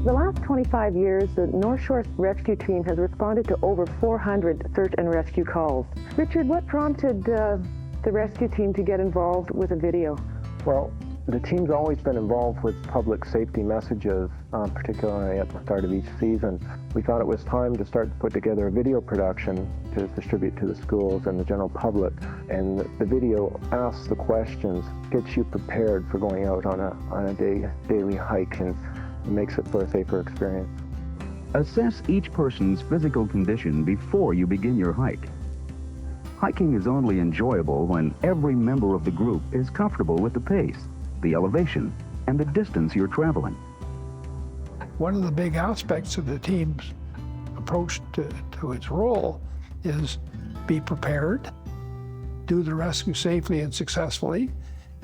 The last 25 years, the North Shore Rescue Team has responded to over 400 search and rescue calls. Richard, what prompted the rescue team to get involved with a video? Well, the team's always been involved with public safety messages, particularly at the start of each season. We thought it was time to start to put together a video production to distribute to the schools and the general public. And the video asks the questions, gets you prepared for going out on a daily hike, and makes it for a safer experience. Assess each person's physical condition before you begin your hike. Hiking is only enjoyable when every member of the group is comfortable with the pace, the elevation, and the distance you're traveling. One of the big aspects of the team's approach to its role is be prepared, do the rescue safely and successfully,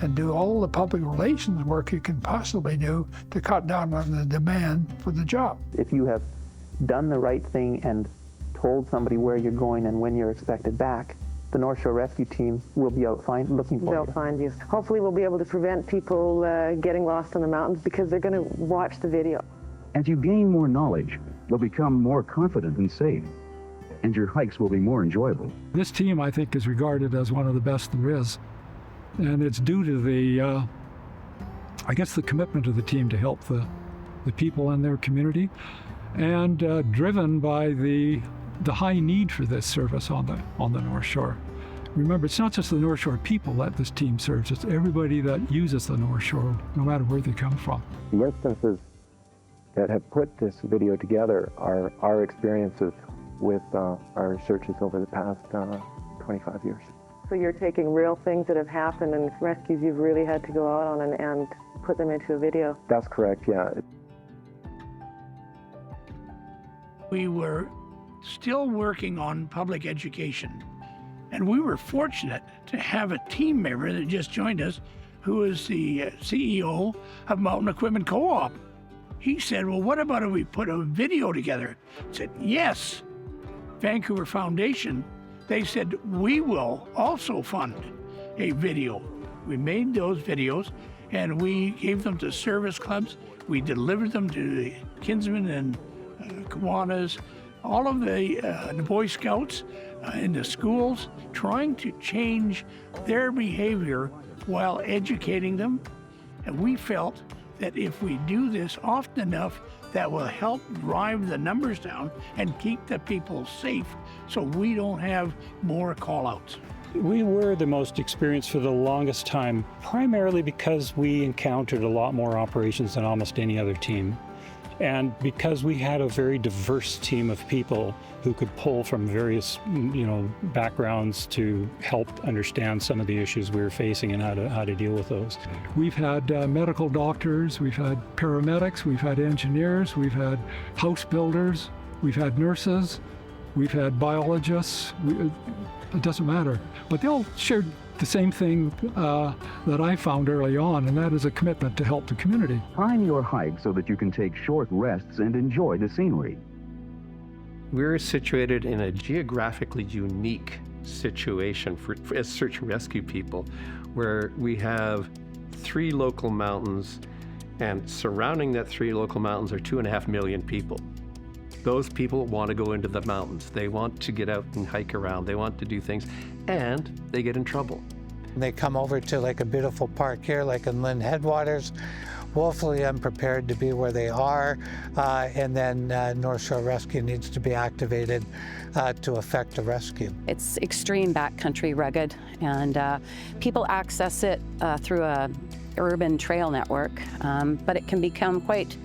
and do all the public relations work you can possibly do to cut down on the demand for the job. If you have done the right thing and told somebody where you're going and when you're expected back, the North Shore Rescue Team will be out looking for you. They'll find you. Hopefully we'll be able to prevent people getting lost in the mountains because they're going to watch the video. As you gain more knowledge, you'll become more confident and safe, and your hikes will be more enjoyable. This team, I think, is regarded as one of the best there is. And it's due to the, I guess, the commitment of the team to help the people in their community, and driven by the high need for this service on the North Shore. Remember, it's not just the North Shore people that this team serves, it's everybody that uses the North Shore, no matter where they come from. The instances that have put this video together are our experiences with our searches over the past 25 years. So you're taking real things that have happened and rescues you've really had to go out on and put them into a video. That's correct, yeah. We were still working on public education, and we were fortunate to have a team member that just joined us who is the CEO of Mountain Equipment Co-op. He said, well, what about if we put a video together? I said, yes. Vancouver Foundation, they said, we will also fund a video. We made those videos and we gave them to service clubs. We delivered them to the Kinsmen and Kiwanis, all of the Boy Scouts in the schools, trying to change their behavior while educating them. And we felt that if we do this often enough, that will help drive the numbers down and keep the people safe so we don't have more call-outs. We were the most experienced for the longest time, primarily because we encountered a lot more operations than almost any other team. And because we had a very diverse team of people who could pull from various, backgrounds to help understand some of the issues we were facing and how to deal with those. We've had medical doctors, we've had paramedics, we've had engineers, we've had house builders, we've had nurses, we've had biologists. It doesn't matter, but they all shared the same thing that I found early on, and that is a commitment to help the community. Time your hike so that you can take short rests and enjoy the scenery. We're situated in a geographically unique situation as search and rescue people, where we have 3 local mountains, and surrounding that 3 local mountains are 2.5 million people. Those people want to go into the mountains. They want to get out and hike around. They want to do things, and they get in trouble. They come over to like a beautiful park here, like in Lynn Headwaters, woefully unprepared to be where they are, and then North Shore Rescue needs to be activated to effect a rescue. It's extreme backcountry rugged, and people access it through a urban trail network, but it can become quite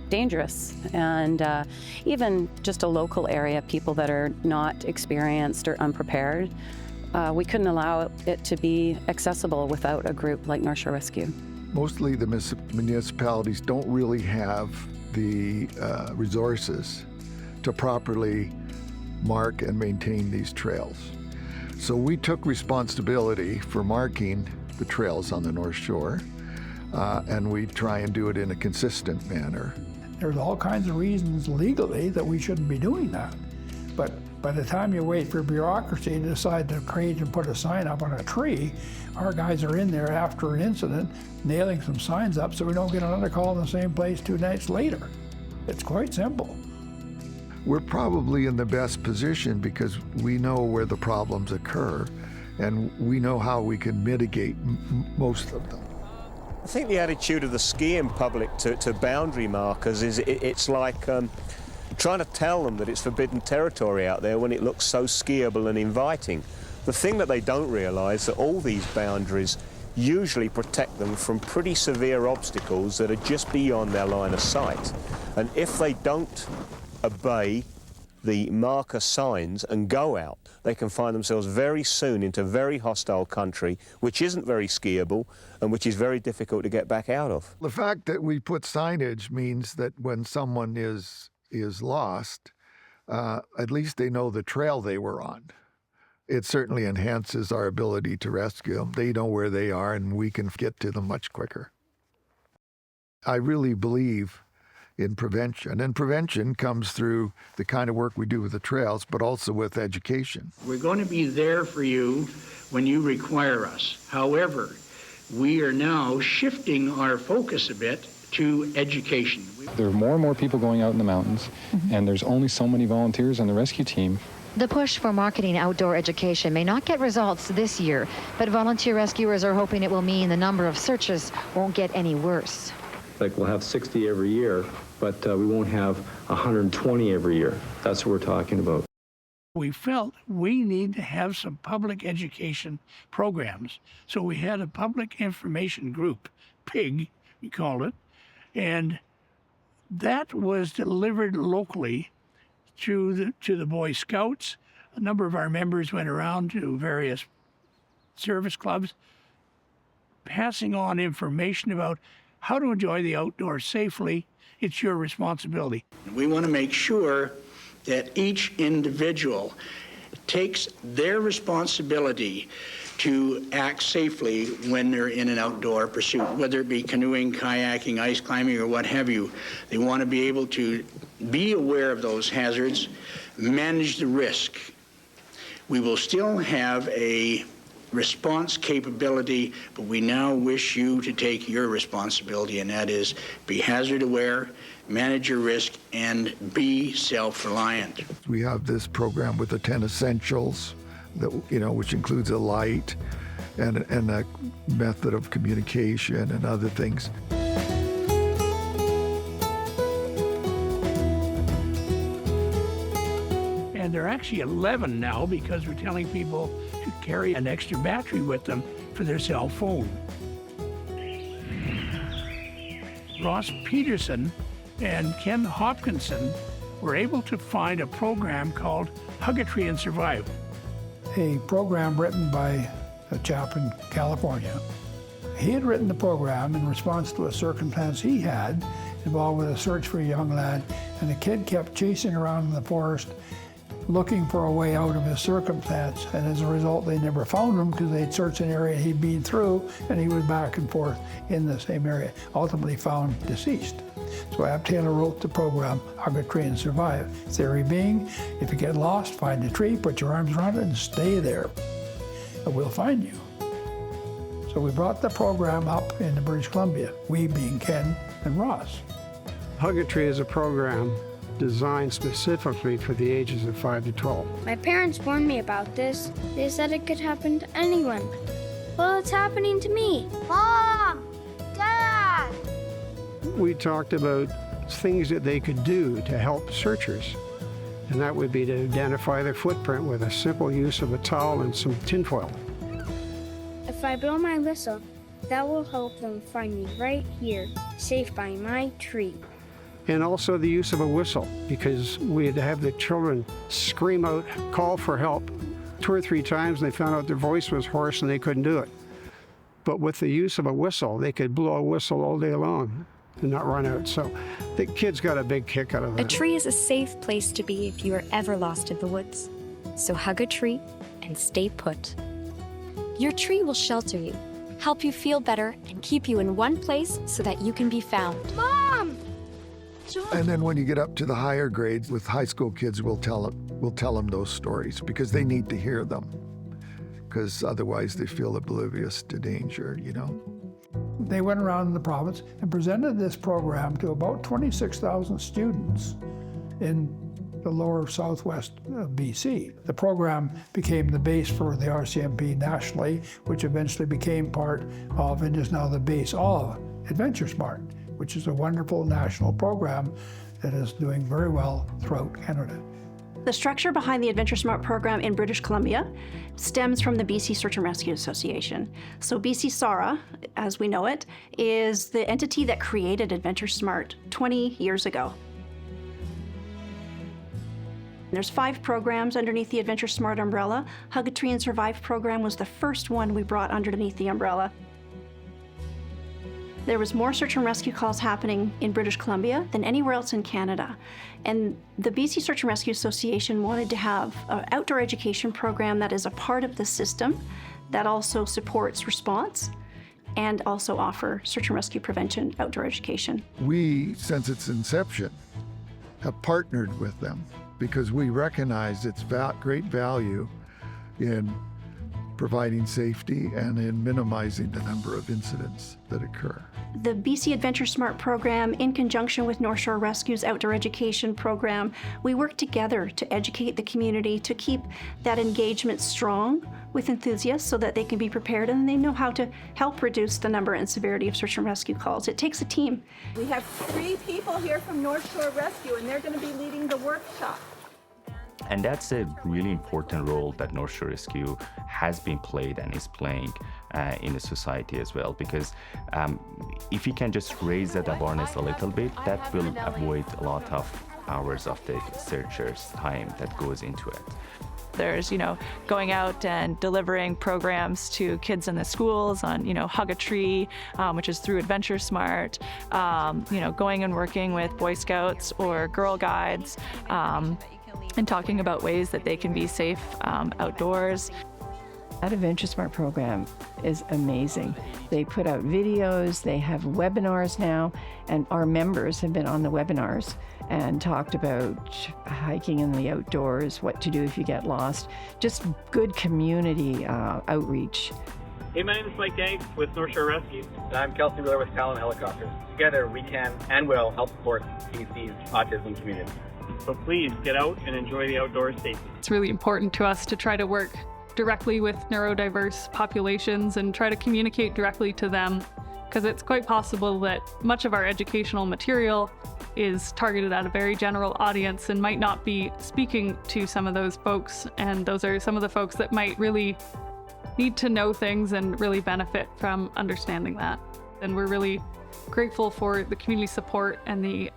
dangerous, and even just a local area, people that are not experienced or unprepared, we couldn't allow it to be accessible without a group like North Shore Rescue. Mostly the municipalities don't really have the resources to properly mark and maintain these trails. So we took responsibility for marking the trails on the North Shore, and we try and do it in a consistent manner. There's all kinds of reasons legally that we shouldn't be doing that. But by the time you wait for bureaucracy to decide to create and put a sign up on a tree, our guys are in there after an incident, nailing some signs up so we don't get another call in the same place 2 nights later. It's quite simple. We're probably in the best position because we know where the problems occur and we know how we can mitigate most of them. I think the attitude of the skiing public to boundary markers is it's like trying to tell them that it's forbidden territory out there when it looks so skiable and inviting. The thing that they don't realise that all these boundaries usually protect them from pretty severe obstacles that are just beyond their line of sight. And if they don't obey the marker signs and go out, they can find themselves very soon into very hostile country, which isn't very skiable and which is very difficult to get back out of. The fact that we put signage means that when someone is lost, at least they know the trail they were on. It certainly enhances our ability to rescue them. They know where they are and we can get to them much quicker. I really believe in prevention, and prevention comes through the kind of work we do with the trails, but also with education. We're going to be there for you when you require us. However, we are now shifting our focus a bit to education. There are more and more people going out in the mountains, and there's only so many volunteers on the rescue team. The push for marketing outdoor education may not get results this year, but volunteer rescuers are hoping it will mean the number of searches won't get any worse. Like we'll have 60 every year, but we won't have 120 every year. That's what we're talking about. We felt we need to have some public education programs. So we had a public information group, PIG, we called it, and that was delivered locally to the Boy Scouts. A number of our members went around to various service clubs, passing on information about how to enjoy the outdoors safely. It's your responsibility. We want to make sure that each individual takes their responsibility to act safely when they're in an outdoor pursuit, whether it be canoeing, kayaking, ice climbing, or what have you. They want to be able to be aware of those hazards, manage the risk. We will still have a response capability, but we now wish you to take your responsibility, and that is be hazard aware, manage your risk, and be self-reliant. We have this program with the 10 essentials, that, which includes a light and a method of communication and other things. And there are actually 11 now because we're telling people to carry an extra battery with them for their cell phone. Ross Peterson and Ken Hopkinson were able to find a program called Hug a Tree and Survive. A program written by a chap in California. He had written the program in response to a circumstance he had involved with a search for a young lad, and the kid kept chasing around in the forest looking for a way out of his circumstance, and as a result they never found him because they'd searched an area he'd been through and he was back and forth in the same area, ultimately found deceased. So Ab Taylor wrote the program Hug a Tree and Survive. Theory being, if you get lost, find a tree, put your arms around it and stay there, and we'll find you. So we brought the program up into British Columbia, we being Ken and Ross. Hug a Tree is a program designed specifically for the ages of 5 to 12. My parents warned me about this. They said it could happen to anyone. Well, it's happening to me. Mom! Dad! We talked about things that they could do to help searchers, and that would be to identify their footprint with a simple use of a towel and some tinfoil. If I blow my whistle, that will help them find me right here, safe by my tree. And also the use of a whistle, because we had to have the children scream out, call for help 2 or 3 times, and they found out their voice was hoarse and they couldn't do it. But with the use of a whistle, they could blow a whistle all day long and not run out. So the kids got a big kick out of that. A tree is a safe place to be if you are ever lost in the woods. So hug a tree and stay put. Your tree will shelter you, help you feel better, and keep you in one place so that you can be found. Mom! And then when you get up to the higher grades with high school kids, we'll tell them those stories because they need to hear them, because otherwise they feel oblivious to danger, They went around the province and presented this program to about 26,000 students in the lower southwest of BC. The program became the base for the RCMP nationally, which eventually became part of and is now the base of Adventure Smart, which is a wonderful national program that is doing very well throughout Canada. The structure behind the Adventure Smart program in British Columbia stems from the BC Search and Rescue Association. So BC SARA, as we know it, is the entity that created Adventure Smart 20 years ago. There's 5 programs underneath the Adventure Smart umbrella. Hug a Tree and Survive program was the first one we brought underneath the umbrella. There was more search and rescue calls happening in British Columbia than anywhere else in Canada. And the BC Search and Rescue Association wanted to have an outdoor education program that is a part of the system that also supports response and also offer search and rescue prevention outdoor education. We, since its inception, have partnered with them because we recognize its great value in providing safety and in minimizing the number of incidents that occur. The BC Adventure Smart program, in conjunction with North Shore Rescue's outdoor education program, we work together to educate the community to keep that engagement strong with enthusiasts so that they can be prepared and they know how to help reduce the number and severity of search and rescue calls. It takes a team. We have 3 people here from North Shore Rescue, and they're going to be leading the workshop. And that's a really important role that North Shore Rescue has been played and is playing in the society as well, because if you can just raise that awareness a little bit, that will avoid a lot of hours of the searchers' time that goes into it. There's, going out and delivering programs to kids in the schools on, Hug a Tree, which is through Adventure Smart, going and working with Boy Scouts or Girl Guides, and talking about ways that they can be safe outdoors. That Adventure Smart program is amazing. They put out videos, they have webinars now, and our members have been on the webinars and talked about hiking in the outdoors, what to do if you get lost, just good community outreach. Hey, my name is Mike Dank with North Shore Rescue. And I'm Kelsey Miller with Talon Helicopters. Together we can and will help support BC's autism community. So please get out and enjoy the outdoors safely. It's really important to us to try to work directly with neurodiverse populations and try to communicate directly to them, because it's quite possible that much of our educational material is targeted at a very general audience and might not be speaking to some of those folks, and those are some of the folks that might really need to know things and really benefit from understanding that. And we're really grateful for the community support and the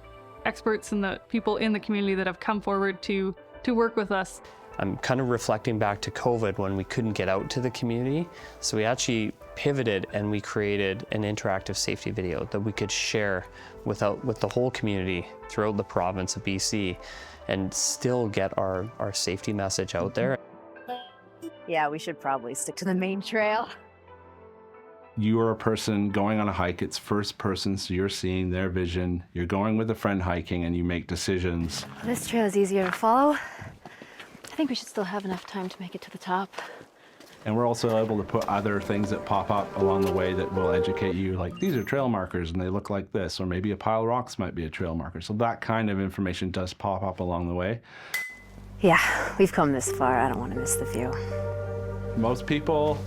experts and the people in the community that have come forward to work with us. I'm kind of reflecting back to COVID when we couldn't get out to the community. So we actually pivoted and we created an interactive safety video that we could share with the whole community throughout the province of BC and still get our safety message out there. Yeah, we should probably stick to the main trail. You are a person going on a hike, it's first person, so you're seeing their vision. You're going with a friend hiking and you make decisions. This trail is easier to follow. I think we should still have enough time to make it to the top. And we're also able to put other things that pop up along the way that will educate you, like these are trail markers and they look like this, or maybe a pile of rocks might be a trail marker. So that kind of information does pop up along the way. Yeah, we've come this far. I don't want to miss the view. Most people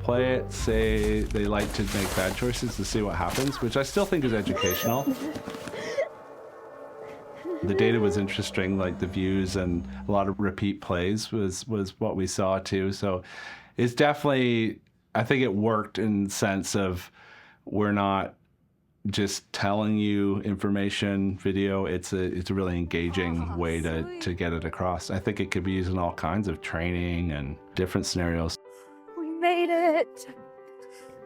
play it, say they like to make bad choices to see what happens, which I still think is educational. The data was interesting, like the views and a lot of repeat plays was what we saw too. So it's definitely, I think it worked in the sense of we're not just telling you information video. It's a really engaging way to get it across. I think it could be used in all kinds of training and different scenarios. We made it.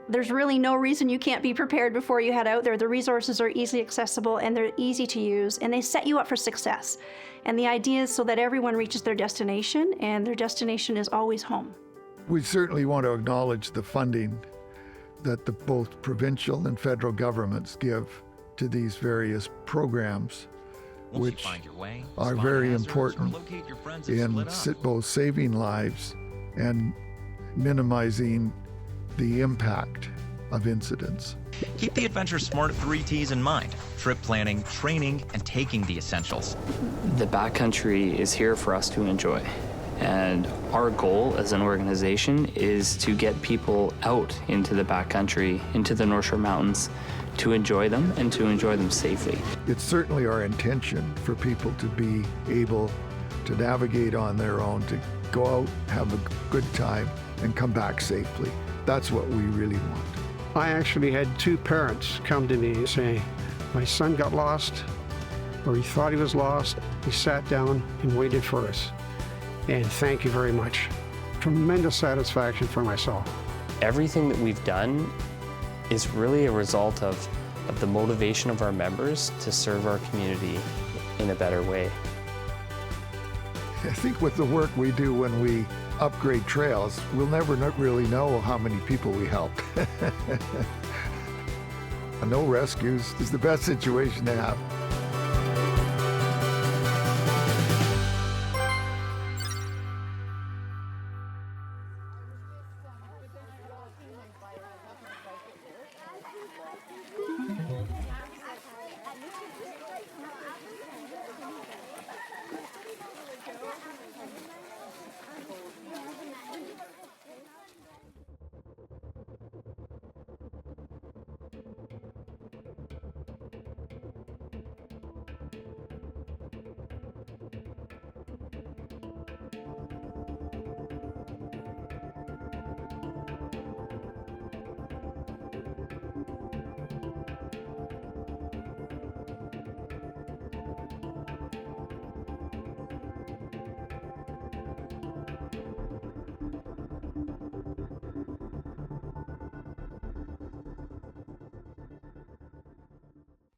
There's really no reason you can't be prepared before you head out there. The resources are easily accessible and they're easy to use and they set you up for success. And the idea is so that everyone reaches their destination and their destination is always home. We certainly want to acknowledge the funding that both provincial and federal governments give to these various programs, which are very important in both saving lives and minimizing the impact of incidents. Keep the Adventure Smart 3 T's in mind: trip planning, training, and taking the essentials. The backcountry is here for us to enjoy. And our goal as an organization is to get people out into the backcountry, into the North Shore Mountains, to enjoy them and to enjoy them safely. It's certainly our intention for people to be able to navigate on their own, to go out, have a good time, and come back safely. That's what we really want. I actually had 2 parents come to me saying, my son got lost, or he thought he was lost. He sat down and waited for us. And thank you very much. Tremendous satisfaction for myself. Everything that we've done is really a result of the motivation of our members to serve our community in a better way. I think with the work we do when we upgrade trails, we'll never really know how many people we helped. No rescues is the best situation to have.